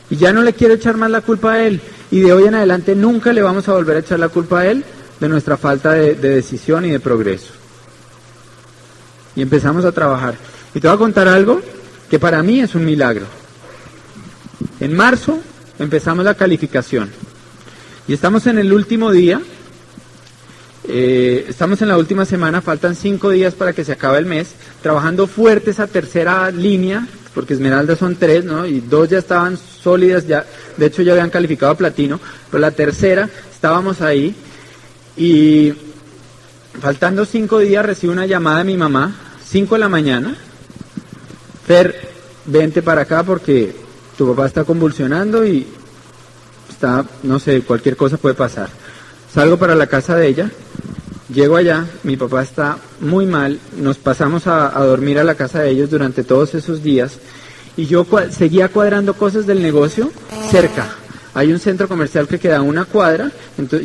Y ya no le quiero echar más la culpa a él. Y de hoy en adelante nunca le vamos a volver a echar la culpa a él de nuestra falta de decisión y de progreso. Y empezamos a trabajar. Y te voy a contar algo que para mí es un milagro. En marzo empezamos la calificación. Y estamos en el último día. Estamos en la última semana, faltan 5 días para que se acabe el mes. Trabajando fuerte esa tercera línea, porque Esmeralda son 3, ¿no? Y 2 ya estaban sólidas, ya, de hecho ya habían calificado a platino, pero la tercera estábamos ahí y faltando 5 días recibo una llamada de mi mamá, 5 de la mañana, Fer, vente para acá porque tu papá está convulsionando y no sé, cualquier cosa puede pasar. Salgo para la casa de ella, llego allá, mi papá está muy mal, nos pasamos a dormir a la casa de ellos durante todos esos días, y yo seguía cuadrando cosas del negocio cerca. Hay un centro comercial que queda a una cuadra,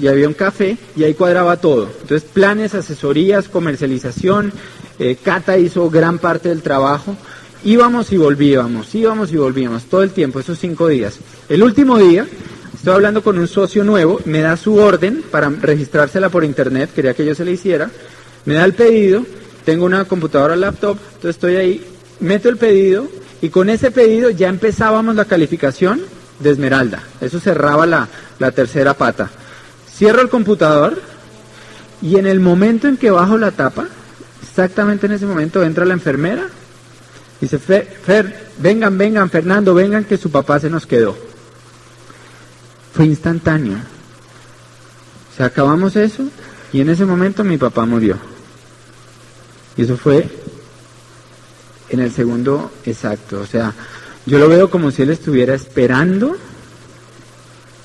y había un café, y ahí cuadraba todo. Entonces, planes, asesorías, comercialización, Cata hizo gran parte del trabajo. Íbamos y volvíamos todo el tiempo, esos 5 días. El último día, estoy hablando con un socio nuevo, me da su orden para registrársela por internet, quería que yo se la hiciera, me da el pedido, tengo una computadora laptop, entonces estoy ahí, meto el pedido, y con ese pedido ya empezábamos la calificación de Esmeralda. Eso cerraba la tercera pata. Cierro el computador, y en el momento en que bajo la tapa, exactamente en ese momento entra la enfermera, dice, vengan, Fernando, vengan que su papá se nos quedó. Fue instantáneo. O sea, acabamos eso y en ese momento mi papá murió. Y eso fue en el segundo exacto. O sea, yo lo veo como si él estuviera esperando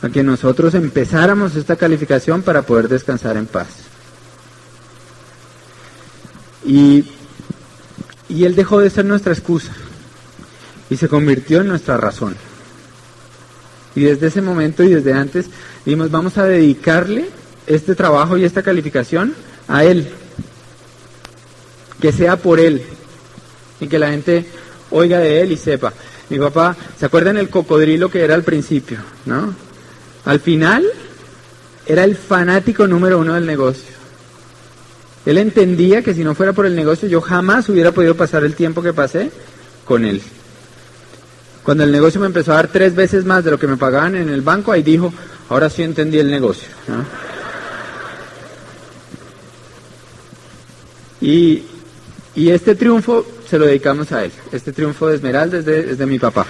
a que nosotros empezáramos esta calificación para poder descansar en paz. Y él dejó de ser nuestra excusa y se convirtió en nuestra razón. Y desde ese momento y desde antes dijimos, vamos a dedicarle este trabajo y esta calificación a él, que sea por él y que la gente oiga de él y sepa. Mi papá, ¿se acuerdan el cocodrilo que era al principio? ¿No? Al final era el fanático número 1 del negocio. Él entendía que si no fuera por el negocio yo jamás hubiera podido pasar el tiempo que pasé con él. Cuando el negocio me empezó a dar 3 veces más de lo que me pagaban en el banco, ahí dijo, ahora sí entendí el negocio, ¿no? Y este triunfo se lo dedicamos a él. Este triunfo de Esmeralda es de mi papá.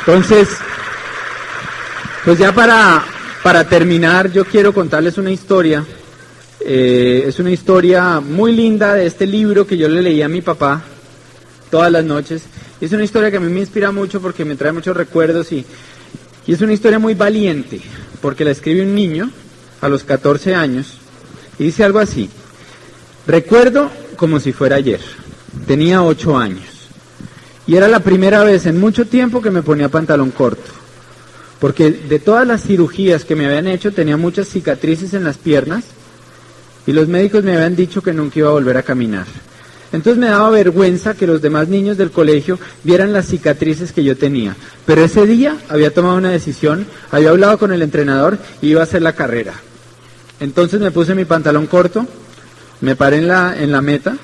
Entonces, pues ya para terminar, yo quiero contarles una historia. Es una historia muy linda de este libro que yo le leí a mi papá todas las noches. Es una historia que a mí me inspira mucho porque me trae muchos recuerdos y es una historia muy valiente, porque la escribe un niño a los 14 años y dice algo así: recuerdo como si fuera ayer, tenía 8 años y era la primera vez en mucho tiempo que me ponía pantalón corto, porque de todas las cirugías que me habían hecho tenía muchas cicatrices en las piernas y los médicos me habían dicho que nunca iba a volver a caminar. Entonces me daba vergüenza que los demás niños del colegio vieran las cicatrices que yo tenía. Pero ese día había tomado una decisión, había hablado con el entrenador y iba a hacer la carrera. Entonces me puse mi pantalón corto, me paré en la meta,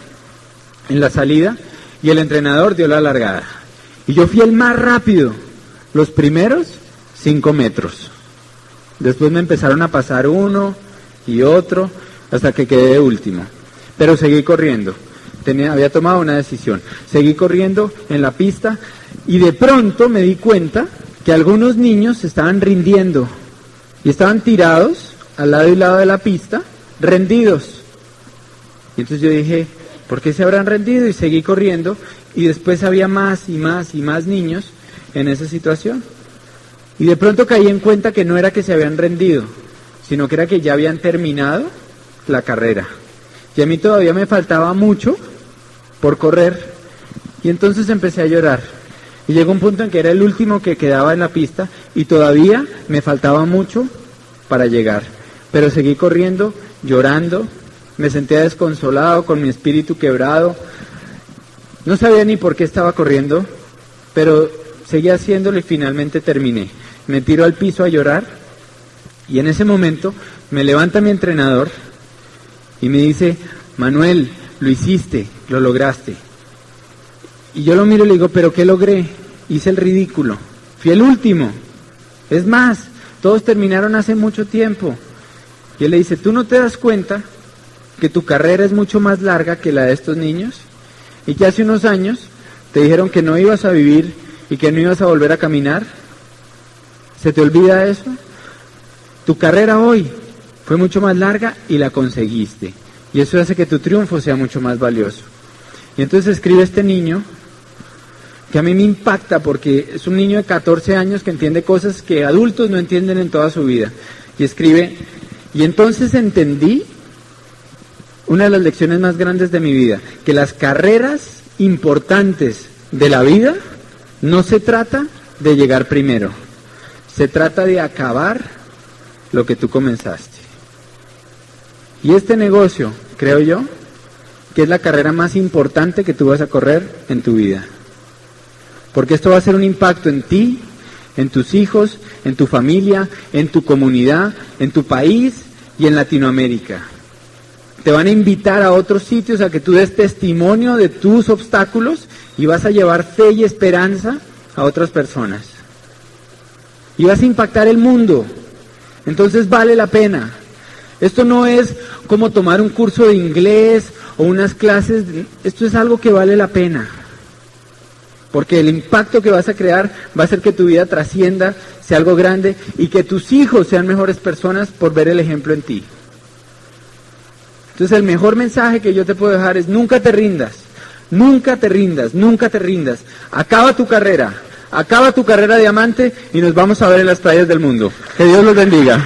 en la salida, y el entrenador dio la largada. Y yo fui el más rápido, los primeros 5 metros. Después me empezaron a pasar uno y otro, hasta que quedé de último. Pero seguí corriendo. Había tomado una decisión. Seguí corriendo en la pista y de pronto me di cuenta que algunos niños se estaban rindiendo y estaban tirados al lado y lado de la pista, rendidos. Y entonces yo dije, ¿por qué se habrán rendido? Y seguí corriendo y después había más y más y más niños en esa situación. Y de pronto caí en cuenta que no era que se habían rendido, sino que era que ya habían terminado la carrera. Y a mí todavía me faltaba mucho por correr, y entonces empecé a llorar. Y llegó un punto en que era el último que quedaba en la pista, y todavía me faltaba mucho para llegar. Pero seguí corriendo, llorando, me sentía desconsolado, con mi espíritu quebrado. No sabía ni por qué estaba corriendo, pero seguí haciéndolo y finalmente terminé. Me tiro al piso a llorar, y en ese momento me levanta mi entrenador y me dice, Manuel, lo hiciste, lo lograste. Y yo lo miro y le digo, ¿pero qué logré? Hice el ridículo, fui el último. Es más, todos terminaron hace mucho tiempo. Y él le dice, ¿tú no te das cuenta que tu carrera es mucho más larga que la de estos niños? Y que hace unos años te dijeron que no ibas a vivir y que no ibas a volver a caminar. ¿Se te olvida eso? Tu carrera hoy fue mucho más larga y la conseguiste. Y eso hace que tu triunfo sea mucho más valioso. Y entonces escribe este niño, que a mí me impacta porque es un niño de 14 años que entiende cosas que adultos no entienden en toda su vida. Y escribe, y entonces entendí una de las lecciones más grandes de mi vida, que las carreras importantes de la vida no se trata de llegar primero, se trata de acabar lo que tú comenzaste. Y este negocio, creo yo, que es la carrera más importante que tú vas a correr en tu vida. Porque esto va a hacer un impacto en ti, en tus hijos, en tu familia, en tu comunidad, en tu país y en Latinoamérica. Te van a invitar a otros sitios a que tú des testimonio de tus obstáculos y vas a llevar fe y esperanza a otras personas. Y vas a impactar el mundo. Entonces vale la pena. Esto no es como tomar un curso de inglés o unas clases. Esto es algo que vale la pena. Porque el impacto que vas a crear va a hacer que tu vida trascienda, sea algo grande y que tus hijos sean mejores personas por ver el ejemplo en ti. Entonces el mejor mensaje que yo te puedo dejar es nunca te rindas, nunca te rindas, nunca te rindas. Acaba tu carrera diamante y nos vamos a ver en las playas del mundo. Que Dios los bendiga.